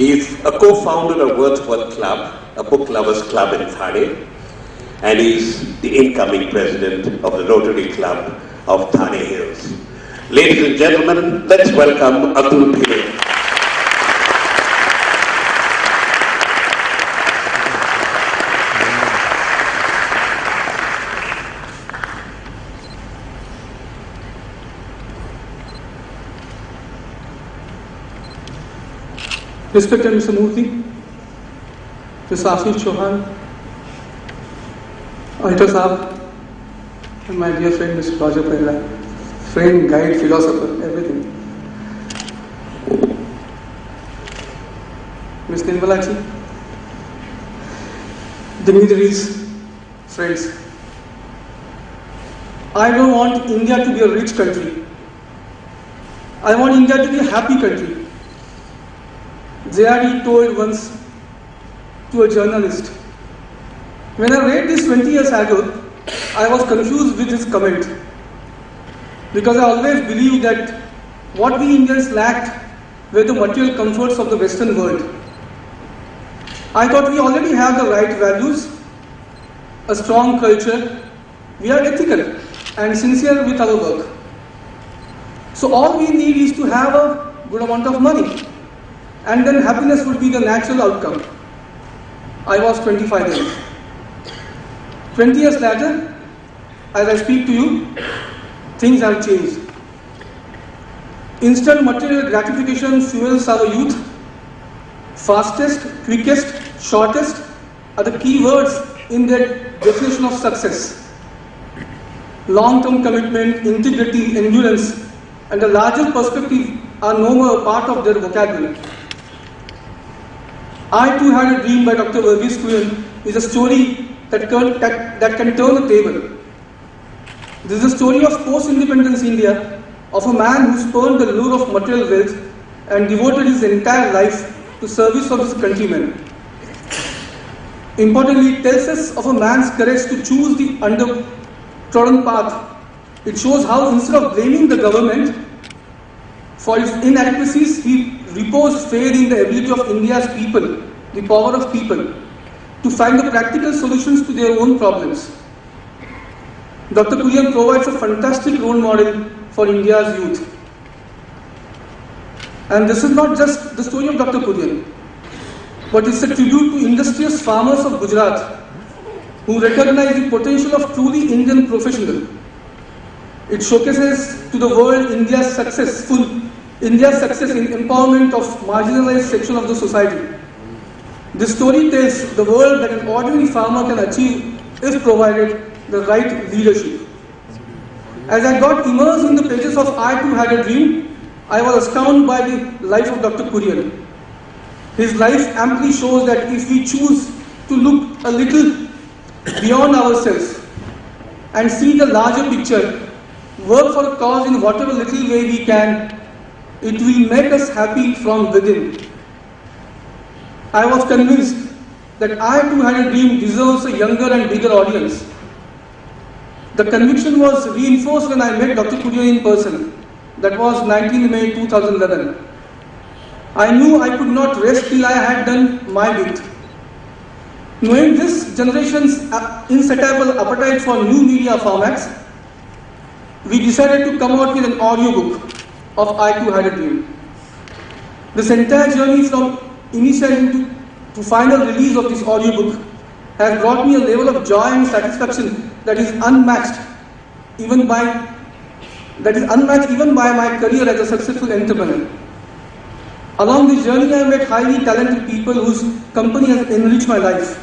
He's a co-founder of Wordsworth Club, a book lovers club in Thane, and he's the incoming president of the Rotary Club of Thane Hills. Ladies and gentlemen, let's welcome Atul Phile. Respected Mr. Murthy, Mr. Ashish Chauhan, Auditor Saab, and my dear friend Mr. Raja Perla, friend, guide, philosopher, everything. Ms. Nirmalaji, dignitaries, friends. I don't want India to be a rich country. I want India to be a happy country. J.R.D. told once to a journalist, when I read this 20 years ago, I was confused with his comment, because I always believed that what we Indians lacked were the material comforts of the Western world. I thought we already have the right values, a strong culture, we are ethical and sincere with our work. So all we need is to have a good amount of money, and then happiness would be the natural outcome. I was 25 years. 20 years later, as I speak to you, things have changed. Instant material gratification fuels our youth. Fastest, quickest, shortest are the key words in their definition of success. Long-term commitment, integrity, endurance, and a larger perspective are no more a part of their vocabulary. I Too Had a Dream by Dr. Verghese Kurian is a story that can turn the table. This is a story of post-independence India, of a man who spurned the lure of material wealth and devoted his entire life to service of his countrymen. Importantly, it tells us of a man's courage to choose the undertrodden path. It shows how instead of blaming the government for its inadequacies, he reposed faith in the ability of India's people, the power of people, to find the practical solutions to their own problems. Dr. Kurian provides a fantastic role model for India's youth. And this is not just the story of Dr. Kurian, but it's a tribute to industrious farmers of Gujarat who recognize the potential of truly Indian professional. It showcases to the world India's success in empowerment of marginalized section of the society. This story tells the world that an ordinary farmer can achieve if provided the right leadership. As I got immersed in the pages of I Too Had a Dream, I was astounded by the life of Dr. Kurian. His life amply shows that if we choose to look a little beyond ourselves and see the larger picture, work for a cause in whatever little way we can, it will make us happy from within. I was convinced that I Too Had a Dream deserves a younger and bigger audience. The conviction was reinforced when I met Dr. Kurian in person. That was 19 May 2011. I knew I could not rest till I had done my bit. Knowing this generation's insatiable appetite for new media formats, we decided to come out with an audiobook of I Too Had a Dream. This entire journey from initiation to final release of this audiobook has brought me a level of joy and satisfaction that is unmatched even by my career as a successful entrepreneur. Along this journey, I met highly talented people whose company has enriched my life.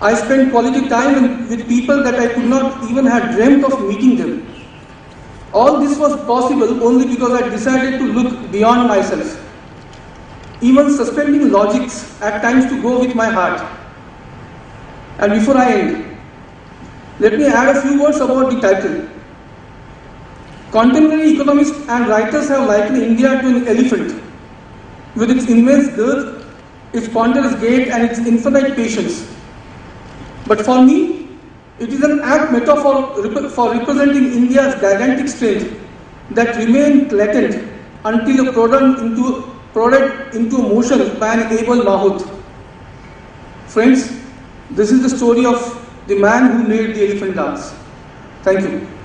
I spent quality time with people that I could not even have dreamt of meeting them. All this was possible only because I decided to look beyond myself, even suspending logics at times to go with my heart. And before I end, let me add a few words about the title. Contemporary economists and writers have likened India to an elephant, with its immense girth, its ponderous gait, and its infinite patience. But for me, it is an apt metaphor for representing India's gigantic strength that remained latent until a prolonged into prodded into motion by an able Mahout. Friends, this is the story of the man who made the elephant dance. Thank you.